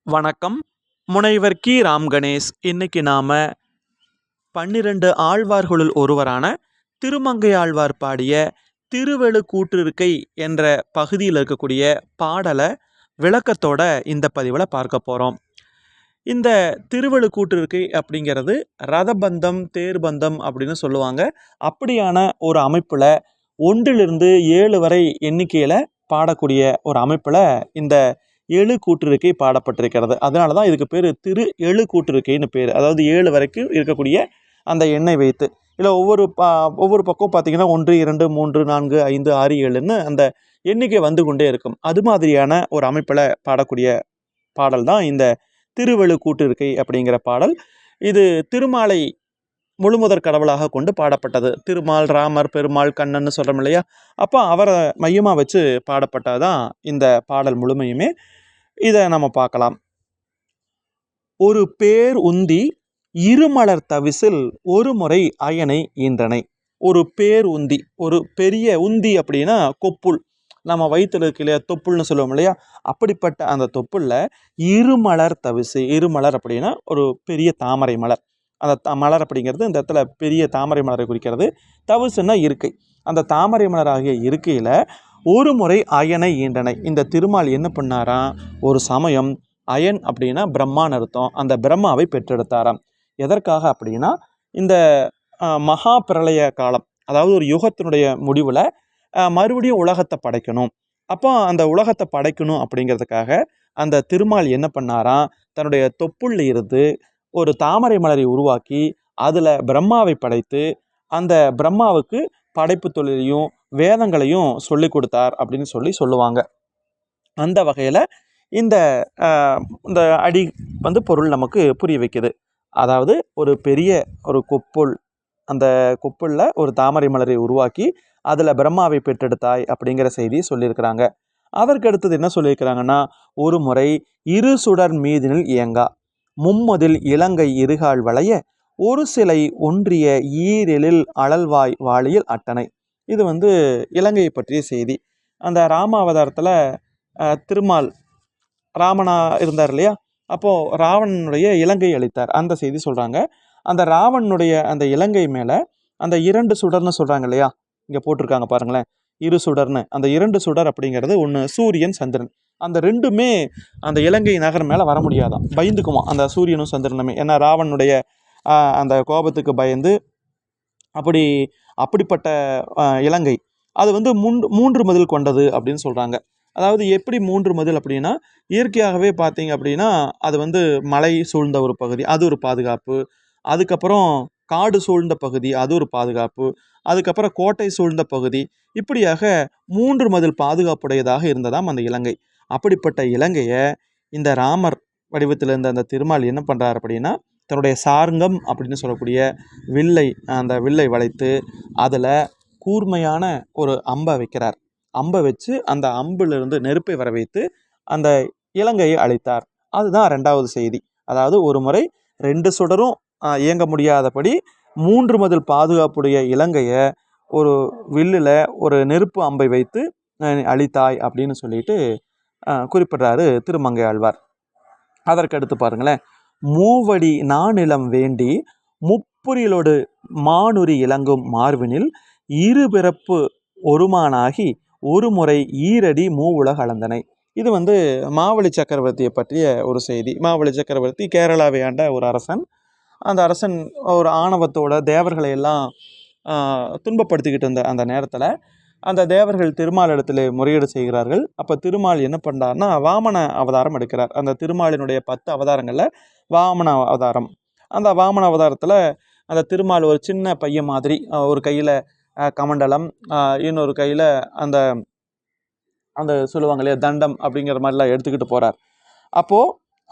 வணக்கம். முனைவர் கி. ராம் கணேஷ். இன்னைக்கு நாம 12 ஆழ்வார்களுள் ஒருவரான திருமங்கை ஆழ்வார் பாடிய திருவெழுக்கூற்றிருக்கை என்ற பகுதியில் இருக்கக்கூடிய பாடலை விளக்கத்தோட இந்த பதிவில் பார்க்க போகிறோம். இந்த திருவெழுக்கூற்றிருக்கை அப்படிங்கிறது ரதபந்தம் தேர்பந்தம் அப்படின்னு சொல்லுவாங்க. அப்படியான ஒரு அமைப்பில் 1லிருந்து 7 வரை எண்ணிக்கையில் பாடக்கூடிய ஒரு அமைப்பில் இந்த எழுக்கூற்றிருக்கை பாடப்பட்டிருக்கிறது. அதனால தான் இதுக்கு பேர் திரு எழுக்கூற்றிருக்கைன்னு பேர். அதாவது 7 வரைக்கும் இருக்கக்கூடிய அந்த எண்ணை வைத்து இல்லை ஒவ்வொரு பக்கம் பார்த்தீங்கன்னா 1, 2, 3, 4, 5, 6, 7ன்னு அந்த எண்ணிக்கை வந்து கொண்டே இருக்கும். அது மாதிரியான ஒரு அமைப்பில் பாடக்கூடிய பாடல் தான் இந்த திருவெழுக்கூற்றிருக்கை அப்படிங்கிற பாடல். இது திருமாலை முழுமுதற் கடவுளாக கொண்டு பாடப்பட்டது. திருமால், ராமர், பெருமாள், கண்ணன்னு சொல்கிறோம் இல்லையா? அப்போ அவரை மையமாக வச்சு பாடப்பட்டதான் இந்த பாடல் முழுமையுமே. இதை நம்ம பார்க்கலாம். ஒரு பேர் உந்தி இருமலர் தவிசில் ஒரு முறை அயனை ஈன்றனை. ஒரு பேர் உந்தி, ஒரு பெரிய உந்தி அப்படின்னா கொப்புள், நம்ம வயிற்றுல இருக்கு இல்லையா, தொப்புள்னு சொல்லுவோம் இல்லையா? அப்படிப்பட்ட அந்த தொப்புளில் இருமலர் தவிசு. இருமலர் அப்படின்னா ஒரு பெரிய தாமரை மலர். அந்த மலர் அப்படிங்கிறது இந்த இடத்துல பெரிய தாமரை மலரை குறிக்கிறது. தவிசுன்னா இருக்கை. அந்த தாமரை மலர் ஆகிய இருக்கையில் ஒரு முறை அயனை ஈன்றனை. இந்த திருமால் என்ன பண்ணாராம்? ஒரு சமயம் அயன் அப்படின்னா பிரம்மான்னு அர்த்தம். அந்த பிரம்மாவை பெற்றெடுத்தாராம். எதற்காக அப்படின்னா இந்த மகா பிரளய காலம், அதாவது ஒரு யுகத்தினுடைய முடிவில் மறுபடியும் உலகத்தை படைக்கணும். அப்போ அந்த உலகத்தை படைக்கணும் அப்படிங்கிறதுக்காக அந்த திருமால் என்ன பண்ணாராம்? தன்னுடைய தொப்புள்ள இருந்து ஒரு தாமரை மலரை உருவாக்கி அதில் பிரம்மாவை படைத்து அந்த பிரம்மாவுக்கு படைப்பு தொழிலையும் வேதங்களையும் சொல்லி கொடுத்தார் அப்படின்னு சொல்லுவாங்க. அந்த வகையில் இந்த அடி பொருள் நமக்கு புரிய வைக்குது. அதாவது ஒரு பெரிய ஒரு கொப்புள், அந்த கொப்புளில் ஒரு தாமரை மலரை உருவாக்கி அதில் பிரம்மாவை பெற்றெடுத்தாய் அப்படிங்கிற செய்தியை சொல்லியிருக்கிறாங்க. அதற்கு அடுத்தது என்ன சொல்லியிருக்கிறாங்கன்னா, ஒரு முறை இரு சுடர் மீதினில் இயங்கா மும்மதில் இலங்கை இருகால் வளைய ஒரு சிலை ஒன்றிய ஈரெழில் அழல்வாய் வாளியில் அட்டனை. இது இலங்கையை பற்றிய செய்தி. அந்த ராம அவதாரத்தில் திருமால் ராமனா இருந்தார் இல்லையா? அப்போது ராவணனுடைய இலங்கை அளித்தார், அந்த செய்தி சொல்கிறாங்க. அந்த ராவணனுடைய அந்த இலங்கை மேலே அந்த 2 சுடர்னு சொல்கிறாங்க இல்லையா? இங்கே போட்டிருக்காங்க பாருங்களேன், இரு சுடர்னு. அந்த 2 சுடர் அப்படிங்கிறது ஒன்று சூரியன், சந்திரன். அந்த ரெண்டுமே அந்த இலங்கை நகரம் மேலே வர முடியாதான், பயந்துக்குமா அந்த சூரியனும் சந்திரனுமே. ஏன்னா ராவணனுடைய அந்த கோபத்துக்கு பயந்து அப்படிப்பட்ட இலங்கை அது 3 மதில் கொண்டது அப்படின்னு சொல்கிறாங்க. அதாவது எப்படி 3 மதில் அப்படின்னா, இயற்கையாகவே பார்த்தீங்க அப்படின்னா அது மலை சூழ்ந்த ஒரு பகுதி, அது ஒரு பாதுகாப்பு. அதுக்கப்புறம் காடு சூழ்ந்த பகுதி, அது ஒரு பாதுகாப்பு. அதுக்கப்புறம் கோட்டை சூழ்ந்த பகுதி. இப்படியாக 3 மதில் பாதுகாப்புடையதாக இருந்ததாம் அந்த இலங்கை. அப்படிப்பட்ட இலங்கையை இந்த ராமர் வடிவத்தில் இருந்த அந்த திருமால் என்ன பண்ணுறார் அப்படின்னா, தன்னுடைய சார்ங்கம் அப்படின்னு சொல்லக்கூடிய அந்த வில்லை வளைத்து அதில் கூர்மையான ஒரு அம்பை வைக்கிறார். அம்பை வச்சு அந்த அம்பிலிருந்து நெருப்பை வர வைத்து அந்த இலங்கையை அழித்தார். அதுதான் 2வது செய்தி. அதாவது ஒரு முறை 2 சுடரும் இயங்க முடியாதபடி 3 மதில் பாதுகாப்புடைய இலங்கையை ஒரு வில்லில் ஒரு நெருப்பு அம்பை வைத்து அழித்தாய் அப்படின்னு சொல்லிட்டு குறிப்பிடுறாரு திருமங்கை ஆழ்வார். அதற்கடுத்து பாருங்களேன், மூவடி நானிலம் வேண்டி முப்புரிலோடு மானுரி இலங்கும் மார்பினில் இரு பிறப்பு ஒருமானாகி ஒரு முறை ஈரடி மூவுலக அளந்தனை. இது மாவலி சக்கரவர்த்தியை பற்றிய ஒரு செய்தி. மாவலி சக்கரவர்த்தி கேரளாவை ஆண்ட ஒரு அரசன். அந்த அரசன் ஒரு ஆணவத்தோட தேவர்களை எல்லாம் துன்பப்படுத்திக்கிட்டு இருந்த அந்த நேரத்தில் அந்த தேவர்கள் திருமால் இடத்துல முறையீடு செய்கிறார்கள். அப்போ திருமால் என்ன பண்ணுறாருன்னா வாமன அவதாரம் எடுக்கிறார். அந்த திருமாலினுடைய 10 அவதாரங்களில் வாமன அவதாரம். அந்த வாமன அவதாரத்தில் அந்த திருமால் ஒரு சின்ன பையன் மாதிரி, ஒரு கையில் கமண்டலம், இன்னொரு கையில் அந்த அந்த சொல்லுவாங்க இல்லையா தண்டம் அப்படிங்கிற மாதிரிலாம் எடுத்துக்கிட்டு போகிறார்.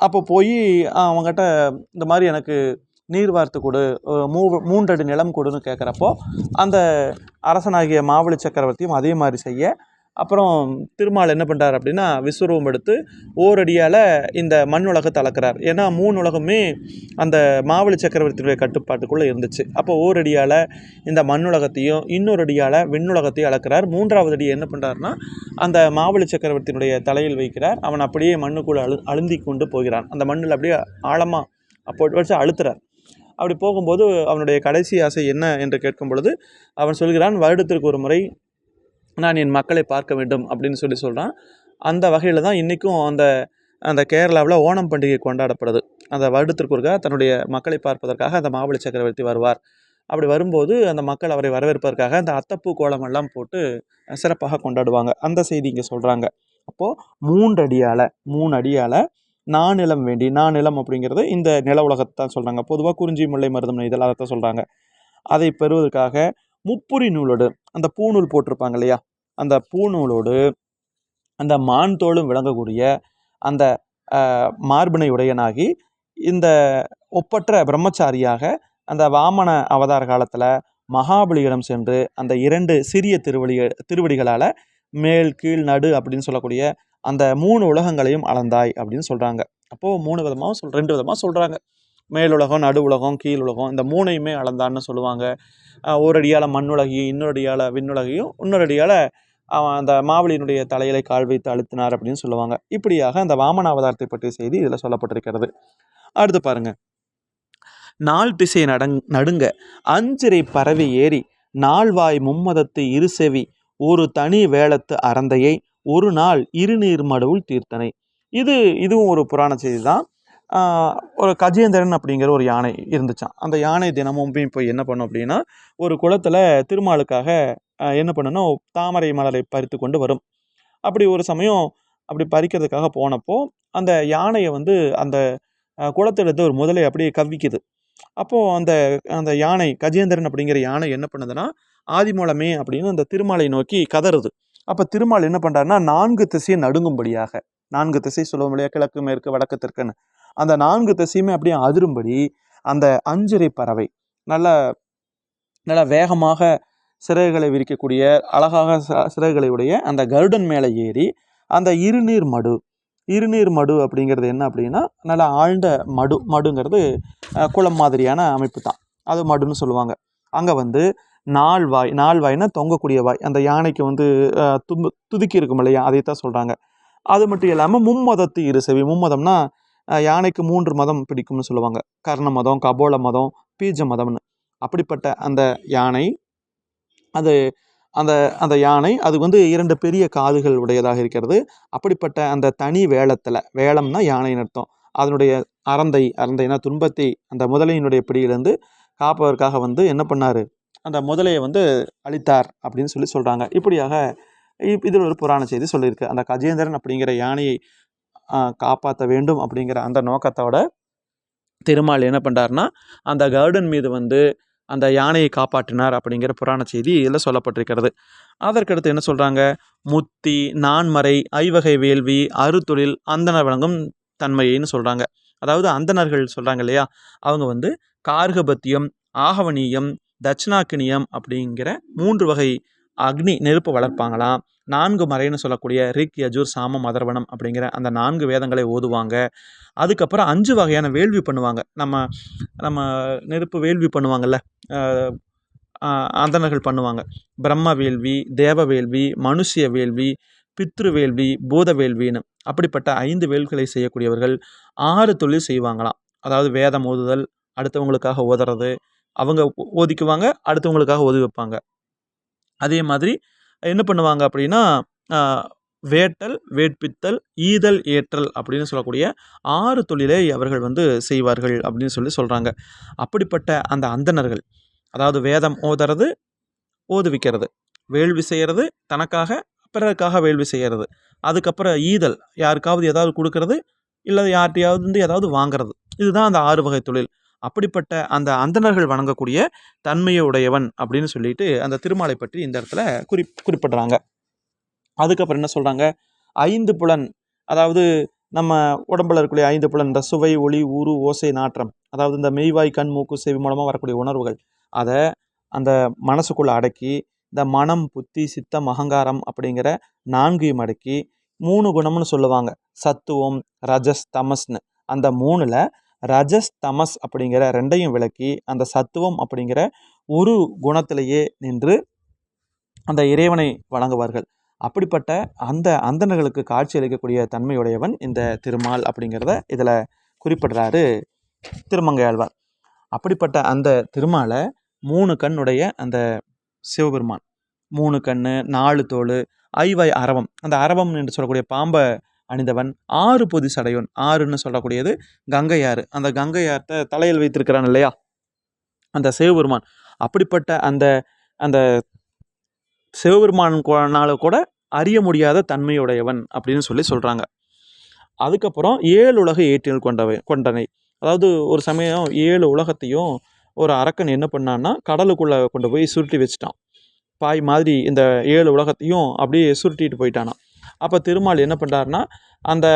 அப்போ போய் அவங்ககிட்ட இந்த மாதிரி எனக்கு நீர் வார்த்து கொடு, 3 அடி நிலம் கொடுன்னு கேட்குறப்போ அந்த அரசனாகிய மாவலி சக்கரவர்த்தியும் அதே மாதிரி செய்ய அப்புறம் திருமால் என்ன பண்ணுறார் அப்படின்னா விஸ்வரூபம் எடுத்து ஓரடியால் இந்த மண் உலகத்தை அளக்கிறார். ஏன்னா 3 உலகமே அந்த மாவலி சக்கரவர்த்தியுடைய கட்டுப்பாட்டுக்குள்ளே இருந்துச்சு. அப்போ ஓரடியால் இந்த மண் உலகத்தையும் இன்னொரு அடியால் விண்ணுலகத்தையும் அளக்கிறார். 3வது அடி என்ன பண்ணுறாருன்னா அந்த மாவலி சக்கரவர்த்தியினுடைய தலையில் வைக்கிறார். அவன் அப்படியே மண்ணுக்குள்ளே அழுந்தி கொண்டு போகிறான். அந்த மண்ணில் அப்படியே ஆழமாக அப்போ வச்சு அழுத்துறார். அப்படி போகும்போது அவனுடைய கடைசி ஆசை என்ன என்று கேட்கும் பொழுது அவன் சொல்கிறான், வருடத்திற்கு ஒரு முறை நான் என் மக்களை பார்க்க வேண்டும் அப்படின்னு சொல்கிறான். அந்த வகையில் தான் இன்றைக்கும் அந்த கேரளாவில் ஓணம் பண்டிகை கொண்டாடப்படுது. அந்த வருடத்திற்கு ஒருக்கா தன்னுடைய மக்களை பார்ப்பதற்காக அந்த மாவலி சக்கரவர்த்தி வருவார். அப்படி வரும்போது அந்த மக்கள் அவரை வரவேற்பதற்காக அந்த அத்தப்பூ கோலமெல்லாம் போட்டு சிறப்பாக கொண்டாடுவாங்க. அந்த செய்தி இங்கே சொல்கிறாங்க. அப்போது 3 அடியால் நானிலம் வேண்டி, நானிலம் அப்படிங்கிறது இந்த நில உலகத்தை தான் சொல்கிறாங்க. பொதுவாக குறிஞ்சி முல்லை மருதம் நெய்தல் அதை தான் சொல்கிறாங்க. அதை பெறுவதற்காக முப்புரி நூலோடு அந்த பூநூல் போட்டிருப்பாங்க இல்லையா, அந்த பூநூலோடு அந்த மான் தோளும் விளங்கக்கூடிய அந்த மார்பினை உடையனாகி இந்த ஒப்பற்ற பிரம்மச்சாரியாக அந்த வாமன அவதார காலத்தில் மகாபலியிடம் சென்று அந்த 2 சிறிய திருவடிகளால் மேல் கீழ் நடு அப்படின்னு சொல்லக்கூடிய அந்த 3 உலகங்களையும் அளந்தாய் அப்படின்னு சொல்கிறாங்க. அப்போது 2 விதமாக சொல்கிறாங்க. மேலுலகம், நடு உலகம், கீழ் உலகம், இந்த 3ஐயுமே அளந்தான்னு சொல்லுவாங்க. ஒரு அடியால் மண்ணுலகையும் இன்னொரு அடியால் விண்ணுலகையும் இன்னொரு அடியால் அவன் அந்த மாவலியினுடைய தலையிலை கால் வைத்து அழுத்தினார் அப்படின்னு சொல்லுவாங்க. இப்படியாக அந்த வாமன அவதாரத்தை பற்றிய செய்தி இதில் சொல்லப்பட்டிருக்கிறது. அடுத்து பாருங்க, நாள் திசை நடுங்க அஞ்சிரை பரவி ஏறி நால்வாய் மும்மதத்து இருசெவி ஒரு தனி வேளத்து அறந்தையை ஒரு நாள் இருநீர் மடுவுள் தீர்த்தனை. இதுவும் ஒரு புராண செய்தி தான். ஒரு கஜேந்திரன் அப்படிங்கிற ஒரு யானை இருந்துச்சான். அந்த யானை தினமும் போய் என்ன பண்ணும் அப்படின்னா ஒரு குளத்தில் திருமாலுக்காக என்ன பண்ணணும், தாமரை மலரை பறித்து கொண்டு வரும். அப்படி ஒரு சமயம் அப்படி பறிக்கிறதுக்காக போனப்போ அந்த யானையை அந்த குளத்திலிருந்து ஒரு முதலை அப்படியே கவ்விக்குது. அப்போது அந்த யானை கஜேந்திரன் அப்படிங்கிற யானை என்ன பண்ணுதுன்னா ஆதிமூலமே அப்படின்னு அந்த திருமாலை நோக்கி கதறுது. அப்போ திருமால் என்ன பண்ணுறாருன்னா 4 திசையை நடுங்கும்படியாக, 4 திசை சொல்லுவோம் இல்லையா, கிழக்கு மேற்கு வடக்கு தெற்குன்னு, அந்த 4 திசையுமே அப்படியே அதிரும்படி அந்த அஞ்சிரை பறவை நல்ல வேகமாக சிறகுகளை விரிக்கக்கூடிய அழகாக சிறகுகளை உடைய அந்த கருடன் மேலே ஏறி அந்த இருநீர் மடு அப்படிங்கிறது என்ன அப்படின்னா நல்ல ஆழ்ந்த மடுங்கிறது குளம் மாதிரியான அமைப்பு தான், அது மடுன்னு சொல்லுவாங்க. அங்கே நால்வாய்னா தொங்கக்கூடிய வாய், அந்த யானைக்கு துதுக்கி இருக்கும் இல்லையா, அதைத்தான் சொல்கிறாங்க. அது மட்டும் இல்லாமல் மும்மதத்து இருசெவி, மும்மதம்னா யானைக்கு 3 மதம் பிடிக்கும்னு சொல்லுவாங்க. கர்ண மதம், கபோல மதம், பீஜ மதம்னு. அப்படிப்பட்ட அந்த யானை அந்த யானை அது 2 பெரிய காதுகள் உடையதாக இருக்கிறது. அப்படிப்பட்ட அந்த தனி வேளம்னா யானைன்னு அர்த்தம். அதனுடைய அறந்தைனா துன்பத்தை அந்த முதலையினுடைய பிடியிலிருந்து காப்பதற்காக என்ன பண்ணார், அந்த முதலையை அழித்தார் அப்படின்னு சொல்கிறாங்க. இப்படியாக இதில் ஒரு புராண செய்தி சொல்லியிருக்கு. அந்த கஜேந்திரன் அப்படிங்கிற யானையை காப்பாற்ற வேண்டும் அப்படிங்கிற அந்த நோக்கத்தோட திருமால் என்ன பண்ணுறாருன்னா அந்த கருடன் மீது அந்த யானையை காப்பாற்றினார் அப்படிங்கிற புராண செய்தி இதில் சொல்லப்பட்டிருக்கிறது. அதற்கடுத்து என்ன சொல்கிறாங்க, முத்தி, நான்மறை, ஐவகை வேள்வி, அறுத்தொழில், அந்தனர் வழங்கும் தன்மையைன்னு சொல்கிறாங்க. அதாவது அந்தணர்கள் சொல்கிறாங்க இல்லையா, அவங்க கார்கபத்தியம், ஆகவனியம், தட்சிணாக்கினியம் அப்படிங்கிற 3 வகை அக்னி நெருப்பு வளர்ப்பாங்களாம். 4 மறைன்னு சொல்லக்கூடிய ரிக், யஜுர், சாமம், அதர்வனம் அப்படிங்கிற அந்த 4 வேதங்களை ஓதுவாங்க. அதுக்கப்புறம் 5 வகையான வேள்வி பண்ணுவாங்க. நம்ம நெருப்பு வேள்வி பண்ணுவாங்கள்ல, அந்தணர்கள் பண்ணுவாங்க. பிரம்ம வேள்வி, தேவ வேள்வி, மனுஷிய வேள்வி, பித்ரு வேள்வி, பூத வேள்வின்னு அப்படிப்பட்ட 5 வேள்விகளை செய்யக்கூடியவர்கள் 6 தொழில் செய்வாங்களாம். அதாவது வேதம் ஓதுதல், அடுத்தவங்களுக்காக ஓதுறது, அவங்க ஓதிக்குவாங்க, அடுத்தவங்களுக்காக ஓதி வைப்பாங்க. அதே மாதிரி என்ன பண்ணுவாங்க அப்படின்னா வேட்டல், வேட்பித்தல், ஈதல், ஏற்றல் அப்படின்னு சொல்லக்கூடிய 6 தொழிலை அவர்கள் செய்வார்கள் அப்படின்னு சொல்கிறாங்க. அப்படிப்பட்ட அந்த அந்தணர்கள், அதாவது வேதம் ஓதுறது, ஓதுவிக்கிறது, வேள்வி செய்கிறது, தனக்காக பிறருக்காக வேள்வி செய்கிறது, அதுக்கப்புறம் ஈதல், யாருக்காவது ஏதாவது கொடுக்கறது, இல்லை யார்கிட்டையாவது ஏதாவது வாங்கிறது, இதுதான் அந்த 6 வகை தொழில். அப்படிப்பட்ட அந்த அந்தணர்கள் வணங்கக்கூடிய தன்மையை உடையவன் அப்படின்னு சொல்லிட்டு அந்த திருமாலை பற்றி இந்த இடத்துல குறிப்பிடுறாங்க. அதுக்கப்புறம் என்ன சொல்கிறாங்க, 5 புலன், அதாவது நம்ம உடம்புல இருக்கக்கூடிய 5 புலன், இந்த சுவை, ஒளி, ஊறு, ஓசை, நாற்றம், அதாவது இந்த மெய்வாய், கண், மூக்கு, செவி மூலமாக வரக்கூடிய உணர்வுகள், அதை அந்த மனசுக்குள்ளே அடக்கி இந்த மனம், புத்தி, சித்தம், அகங்காரம் அப்படிங்கிற 4ஐயும் அடக்கி 3 குணம்னு சொல்லுவாங்க. சத்துவம், ரஜஸ், தமஸ்னு. அந்த 3ல் ரஜஸ், தமஸ் அப்படிங்கிற 2ஐயும் விளக்கி அந்த சத்துவம் அப்படிங்கிற ஒரு குணத்திலேயே நின்று அந்த இறைவனை வணங்குவார்கள். அப்படிப்பட்ட அந்த அந்தணர்களுக்கு காட்சி அளிக்கக்கூடிய தன்மையுடையவன் இந்த திருமால் அப்படிங்கிறத இதில் குறிப்பிடுறாரு திருமங்கையாழ்வார். அப்படிப்பட்ட அந்த திருமாலை 3 கண்ணுடைய அந்த சிவபெருமான், 3 கண்ணு, 4 தோள், ஐவாய் அரவம், அந்த அரவம் என்று சொல்லக்கூடிய பாம்பை அணிந்தவன், 6 பொதி சடையோன், 6ன்னு சொல்லக்கூடியது கங்கையாறு, அந்த கங்கையாற்றை தலையில் வைத்திருக்கிறான் இல்லையா அந்த சிவபெருமான். அப்படிப்பட்ட அந்த அந்த சிவபெருமானால கூட அறிய முடியாத தன்மையுடையவன் அப்படின்னு சொல்கிறாங்க. அதுக்கப்புறம் 7 உலக ஏற்றில் கொண்டனை. அதாவது ஒரு சமயம் 7 உலகத்தையும் ஒரு அரக்கன் என்ன பண்ணான்னா கடலுக்குள்ளே கொண்டு போய் சுருட்டி வச்சுட்டான். பாய் மாதிரி இந்த 7 உலகத்தையும் அப்படியே சுருட்டிட்டு போயிட்டானான். அப்போ திருமால் என்ன பண்ணுறாருன்னா அந்த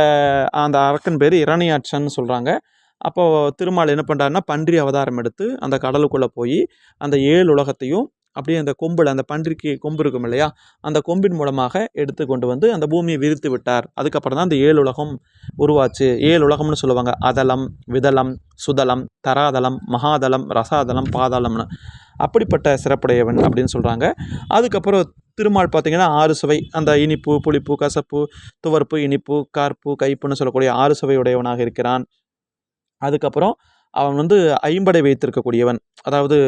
அந்த அரக்கன் பேர் இரணியாட்சன்னு சொல்கிறாங்க. அப்போது திருமால் என்ன பண்ணுறாருன்னா பன்றி அவதாரம் எடுத்து அந்த கடலுக்குள்ளே போய் அந்த 7 உலகத்தையும் அப்படியே அந்த கொம்பில், அந்த பன்றிக்கு கொம்பு இருக்கும் இல்லையா, அந்த கொம்பின் மூலமாக எடுத்து கொண்டு வந்து அந்த பூமியை விரித்து விட்டார். அதுக்கப்புறம் தான் அந்த 7 உலகம் உருவாச்சு. 7 உலகம்னு சொல்லுவாங்க. அதலம், விதலம், சுதலம், தராதலம், மகாதலம், ரசாதலம், பாதாளம்னு. அப்படிப்பட்ட சிறப்புடையவன் அப்படின்னு சொல்கிறாங்க. அதுக்கப்புறம் திருமால் பார்த்திங்கன்னா 6 சுவை, அந்த இனிப்பு, புளிப்பு, கசப்பு, துவர்ப்பு, இனிப்பு, கார்ப்பு, கைப்புன்னு சொல்லக்கூடிய 6 சுவையுடையவனாக இருக்கிறான். அதுக்கப்புறம் அவன் ஐம்படை வைத்திருக்கக்கூடியவன். அதாவது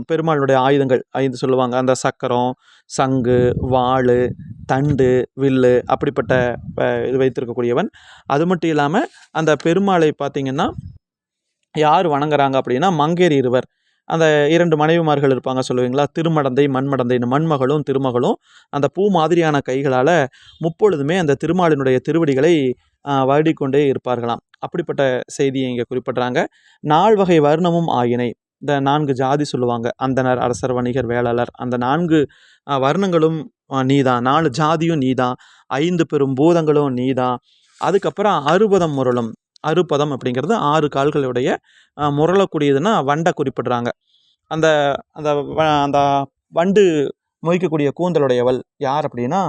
பெருமாளுடைய ஆயுதங்கள் 5 சொல்லுவாங்க. அந்த சக்கரம், சங்கு, வாள், தண்டு, வில்லு, அப்படிப்பட்ட இது வைத்திருக்கக்கூடியவன். அது மட்டும் இல்லாமல் அந்த பெருமாளை பார்த்திங்கன்னா யார் வணங்குறாங்க அப்படின்னா மங்கையர் இருவர், அந்த 2 மனைவிமார்கள் இருப்பாங்க சொல்லுவீங்களா, திருமடந்தை, மண்மடந்தை. இந்த மண்மகளும் திருமகளும் அந்த பூ மாதிரியான கைகளால் முப்பொழுதுமே அந்த திருமாலினுடைய திருவடிகளை வருடிக்கொண்டே இருப்பார்களாம். அப்படிப்பட்ட செய்தியை இங்கே குறிப்பிட்றாங்க. 4 வகை வர்ணமும் ஆயினை, இந்த 4 ஜாதி சொல்லுவாங்க. அந்தனர், அரசர், வணிகர், வேளாளர், அந்த 4 வர்ணங்களும் நீதான், 4 ஜாதியும் நீதான், 5 பெரும் பூதங்களும் நீதான். அதுக்கப்புறம் அறுபதம் முரளும், அறுபதம் அப்படிங்கிறது 6 கால்களுடைய முரளக்கூடியதுன்னா வண்டை குறிப்பிடுறாங்க. அந்த அந்த அந்த வண்டு மொய்க்கக்கூடிய கூந்தலுடையவள் யார் அப்படின்னா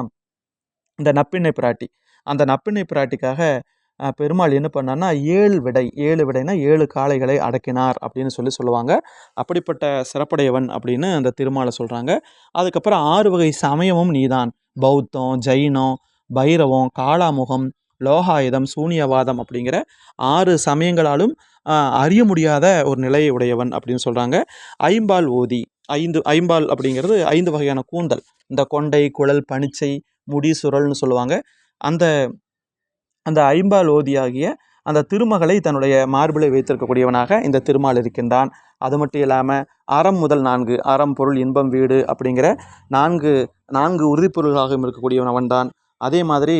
இந்த நப்பிண்ணை பிராட்டி. அந்த நப்பிண்ணை பிராட்டிக்காக பெருமாள் என்ன பண்ணார்னா 7 விடை, 7 விடைனா 7 காளைகளை அடக்கினார் அப்படின்னு சொல்லுவாங்க. அப்படிப்பட்ட சிறப்புடையவன் அப்படின்னு அந்த திருமாலை சொல்கிறாங்க. அதுக்கப்புறம் 6 வகை சமயமும் நீதான், பௌத்தம், ஜெயினம், பைரவம், காளாமுகம், லோகாயுதம், சூனியவாதம் அப்படிங்கிற 6 சமயங்களாலும் அறிய முடியாத ஒரு நிலையை உடையவன் அப்படின்னு சொல்கிறாங்க. ஐம்பால் ஓதி, ஐம்பால் அப்படிங்கிறது 5 வகையான கூந்தல், இந்த கொண்டை, குழல், பனிச்சை, முடி, சுரல்னு சொல்லுவாங்க. அந்த அந்த ஐம்பால் ஓதியாகிய அந்த திருமகளை தன்னுடைய மார்பிலை வைத்திருக்கக்கூடியவனாக இந்த திருமால் இருக்கின்றான். அது மட்டும் இல்லாமல் அறம் முதல் 4, அறம், பொருள், இன்பம், வீடு அப்படிங்கிற 4 உறுதிப்பொருளாகவும் இருக்கக்கூடியவன் அவன்தான். அதே மாதிரி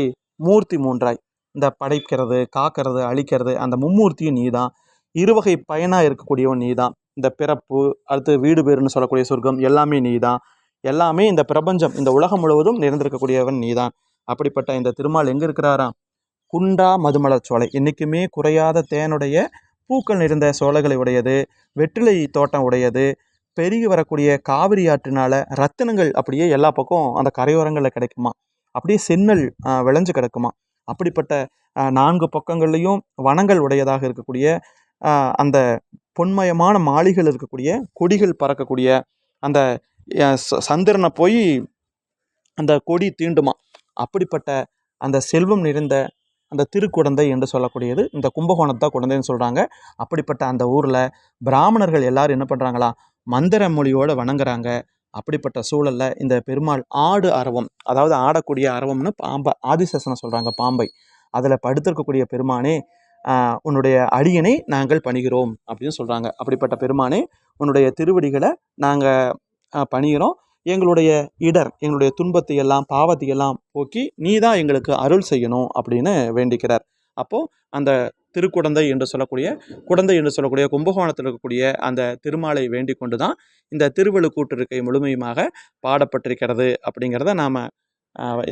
மூர்த்தி 3ஆய், இந்த படைக்கிறது, காக்கிறது, அழிக்கிறது, அந்த மும்மூர்த்தியும் நீ தான். 2 வகை பயனாக இருக்கக்கூடியவன் நீ தான். இந்த பிறப்பு, அடுத்து வீடு பேருன்னு சொல்லக்கூடிய சொர்க்கம் எல்லாமே நீ தான். எல்லாமே இந்த பிரபஞ்சம், இந்த உலகம் முழுவதும் நிறைந்திருக்கக்கூடியவன் நீ தான். அப்படிப்பட்ட இந்த திருமால் எங்கே இருக்கிறாராம்? குன்றா மதுமலர் சோலை, என்றைக்குமே குறையாத தேனுடைய பூக்கள் நிறைந்த சோலைகளை உடையது, வெற்றிலை தோட்டம் உடையது, பெருகி வரக்கூடிய காவிரி ஆற்றினால ரத்தினங்கள் அப்படியே எல்லா பக்கம் அந்த கரையோரங்களில் கிடைக்குமா, அப்படியே சென்னல் விளைஞ்சு கிடக்குமா. அப்படிப்பட்ட 4 பக்கங்கள்லையும் வனங்கள் உடையதாக இருக்கக்கூடிய அந்த பொன்மயமான மாளிகள் இருக்கக்கூடிய, கொடிகள் பறக்கக்கூடிய, அந்த சந்திரனை போய் அந்த கொடி தீண்டுமா. அப்படிப்பட்ட அந்த செல்வம் நிறைந்த அந்த திருக்குடந்தை என்று சொல்லக்கூடியது இந்த கும்பகோணத்தை குடந்தைன்னு சொல்கிறாங்க. அப்படிப்பட்ட அந்த ஊரில் பிராமணர்கள் எல்லாரும் என்ன பண்ணுறாங்களா, மந்திர மொழியோடு வணங்குறாங்க. அப்படிப்பட்ட சூழலில் இந்த பெருமாள் ஆடு அரவம், அதாவது ஆடக்கூடிய அரவம்னு பாம்பை, ஆதிசேஷனை சொல்கிறாங்க பாம்பை, அதில் படுத்திருக்கக்கூடிய பெருமானே உன்னுடைய அடியனை நாங்கள் பணிகிறோம் அப்படின்னு சொல்கிறாங்க. அப்படிப்பட்ட பெருமானே உன்னுடைய திருவடிகளை நாங்கள் பணிகிறோம், எங்களுடைய இடர், எங்களுடைய துன்பத்தை எல்லாம், பாவத்தை எல்லாம் போக்கி நீ தான் எங்களுக்கு அருள் செய்யணும் அப்படின்னு வேண்டிக்கிறார். அப்போது அந்த திருக்குடந்தை என்று சொல்லக்கூடிய, குடந்தை என்று சொல்லக்கூடிய கும்பகோணத்தில் இருக்கக்கூடிய அந்த திருமாலை வேண்டி கொண்டு தான் இந்த திருவெழுக்கூற்றிருக்கை முழுமையுமாக பாடப்பட்டிருக்கிறது அப்படிங்கிறத நாம்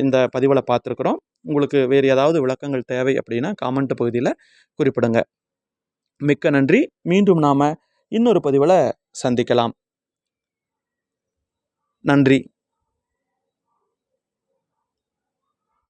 இந்த பதிவில் பார்த்துருக்குறோம். உங்களுக்கு வேறு ஏதாவது விளக்கங்கள் தேவை அப்படின்னா காமெண்ட் பகுதியில் குறிப்பிடுங்க. மிக்க நன்றி. மீண்டும் நாம் இன்னொரு பதிவில் சந்திக்கலாம். நன்றி.